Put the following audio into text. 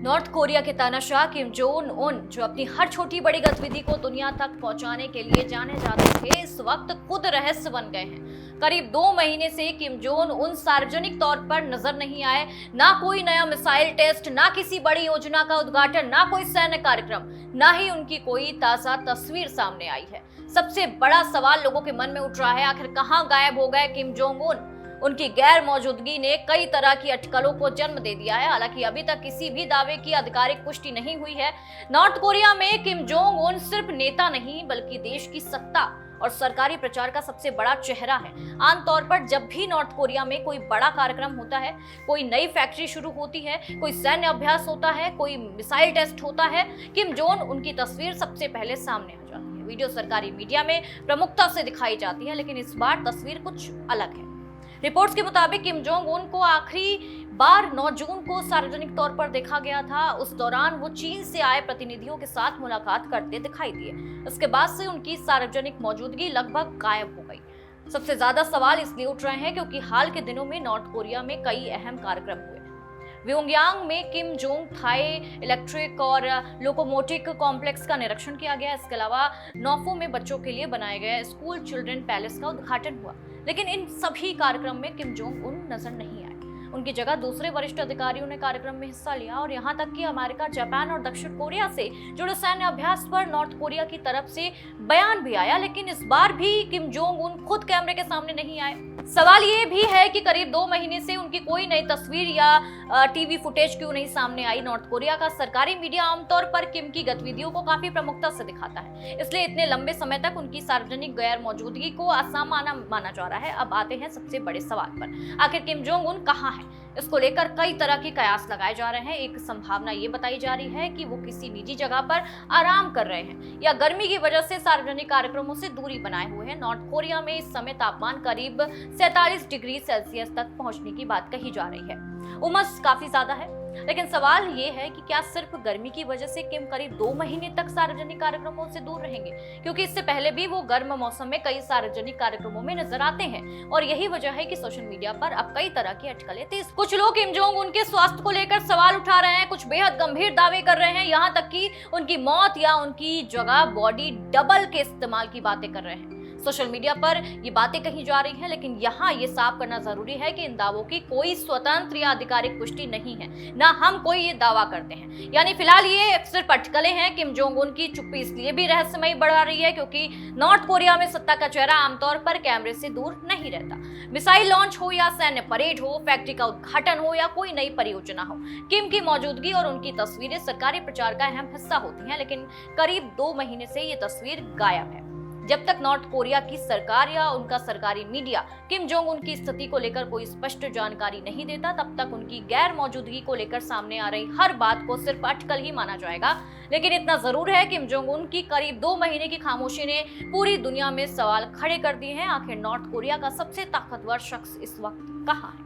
North Korea के तानाशाह Kim Jong Un, जो अपनी हर छोटी बड़ी गतिविधि को दुनिया तक पहुंचाने के लिए जाने जाते थे, इस वक्त खुद रहस्य बन गए हैं। करीब 2 महीने से किम जोंग उन सार्वजनिक तौर पर नजर नहीं आए। ना कोई नया मिसाइल टेस्ट, ना किसी बड़ी योजना का उद्घाटन, ना कोई सैन्य कार्यक्रम, ना ही उनकी कोई ताजा तस्वीर सामने आई है। सबसे बड़ा सवाल लोगों के मन में उठ रहा है, आखिर कहां गायब हो गए किम जोंग उन? उनकी गैर मौजूदगी ने कई तरह की अटकलों को जन्म दे दिया है। हालांकि अभी तक किसी भी दावे की आधिकारिक पुष्टि नहीं हुई है। नॉर्थ कोरिया में किम जोंग उन सिर्फ नेता नहीं, बल्कि देश की सत्ता और सरकारी प्रचार का सबसे बड़ा चेहरा है। आमतौर पर जब भी नॉर्थ कोरिया में कोई बड़ा कार्यक्रम होता है, कोई नई फैक्ट्री शुरू होती है, कोई सैन्य अभ्यास होता है, कोई मिसाइल टेस्ट होता है, किम जोंग उनकी तस्वीर सबसे पहले सामने आ जाती है। वीडियो सरकारी मीडिया में प्रमुखता से दिखाई जाती है, लेकिन इस बार तस्वीर कुछ अलग है। रिपोर्ट्स के मुताबिक किम जोंग उन को आखिरी बार 9 जून को सार्वजनिक तौर पर देखा गया था। उस दौरान वो चीन से आए प्रतिनिधियों के साथ मुलाकात करते दिखाई दिए। उसके बाद से उनकी सार्वजनिक मौजूदगी लगभग गायब हो गई। सबसे ज्यादा सवाल इसलिए उठ रहे हैं क्योंकि हाल के दिनों में नॉर्थ कोरिया में कई अहम कार्यक्रम हुए। व्योंगयांग में किम जोंग थाई इलेक्ट्रिक और लोकोमोटिव कॉम्प्लेक्स का निरीक्षण किया गया। इसके अलावा नौफो में बच्चों के लिए बनाए गए स्कूल चिल्ड्रन पैलेस का उद्घाटन हुआ। लेकिन इन सभी कार्यक्रम में किम जोंग उन नजर नहीं आए। उनकी जगह दूसरे वरिष्ठ अधिकारियों ने कार्यक्रम में हिस्सा लिया और यहाँ तक कि अमेरिका, जापान और दक्षिण कोरिया से जुड़े सैन्य अभ्यास पर नॉर्थ कोरिया की तरफ से बयान भी आया। लेकिन इस बार भी किम जोंग उन खुद कैमरे के सामने नहीं आए। सवाल ये भी है कि करीब 2 महीने से उनकी कोई नई तस्वीर या टीवी फुटेज क्यों नहीं सामने आई। नॉर्थ कोरिया का सरकारी मीडिया आमतौर पर किम की गतिविधियों को काफी प्रमुखता से दिखाता है, इसलिए इतने लंबे समय तक उनकी सार्वजनिक गैर मौजूदगी को असामान्य माना जा रहा है। अब आते हैं सबसे बड़े सवाल पर, आखिर किम जोंग उन कहाँ है? इसको लेकर कई तरह के कयास लगाए जा रहे हैं। एक संभावना ये बताई जा रही है कि वो किसी निजी जगह पर आराम कर रहे हैं या गर्मी की वजह से सार्वजनिक कार्यक्रमों से दूरी बनाए हुए हैं। नॉर्थ कोरिया में इस समय तापमान करीब 47 डिग्री सेल्सियस तक पहुंचने की बात कही जा रही है। उमस काफी ज्यादा है, लेकिन सवाल ये है कि क्या सिर्फ गर्मी की वजह से किम करीब 2 महीने तक सार्वजनिक कार्यक्रमों से दूर रहेंगे? क्योंकि इससे पहले भी वो गर्म मौसम में कई सार्वजनिक कार्यक्रमों में नजर आते हैं और यही वजह है कि सोशल मीडिया पर अब कई तरह की अटकलें तेज। कुछ लोग किम जोंग उनके स्वास्थ्य को लेकर सवाल उठा रहे हैं, कुछ बेहद गंभीर दावे कर रहे हैं, यहाँ तक कि उनकी मौत या उनकी जगह बॉडी डबल के इस्तेमाल की बातें कर रहे हैं। सोशल मीडिया पर ये बातें कही जा रही हैं, लेकिन यहाँ ये साफ करना जरूरी है कि इन दावों की कोई स्वतंत्र या आधिकारिक पुष्टि नहीं है, ना हम कोई ये दावा करते हैं। यानी फिलहाल ये सिर्फ अटकलें हैं। किम जोंग उन की चुप्पी इसलिए भी रहस्यमयी बढ़ा रही है क्योंकि नॉर्थ कोरिया में सत्ता का चेहरा आमतौर पर कैमरे से दूर नहीं रहता। मिसाइल लॉन्च हो या सैन्य परेड हो, फैक्ट्री का उद्घाटन हो या कोई नई परियोजना हो, किम की मौजूदगी और उनकी तस्वीरें सरकारी प्रचार का अहम हिस्सा होती हैं। लेकिन करीब 2 महीने से ये तस्वीर गायब है। जब तक नॉर्थ कोरिया की सरकार या उनका सरकारी मीडिया किम जोंग उन की स्थिति को लेकर कोई स्पष्ट जानकारी नहीं देता, तब तक उनकी गैर मौजूदगी को लेकर सामने आ रही हर बात को सिर्फ अटकल ही माना जाएगा। लेकिन इतना जरूर है, किम जोंग उन की करीब 2 महीने की खामोशी ने पूरी दुनिया में सवाल खड़े कर दिए हैं। आखिर नॉर्थ कोरिया का सबसे ताकतवर शख्स इस वक्त कहाँ है?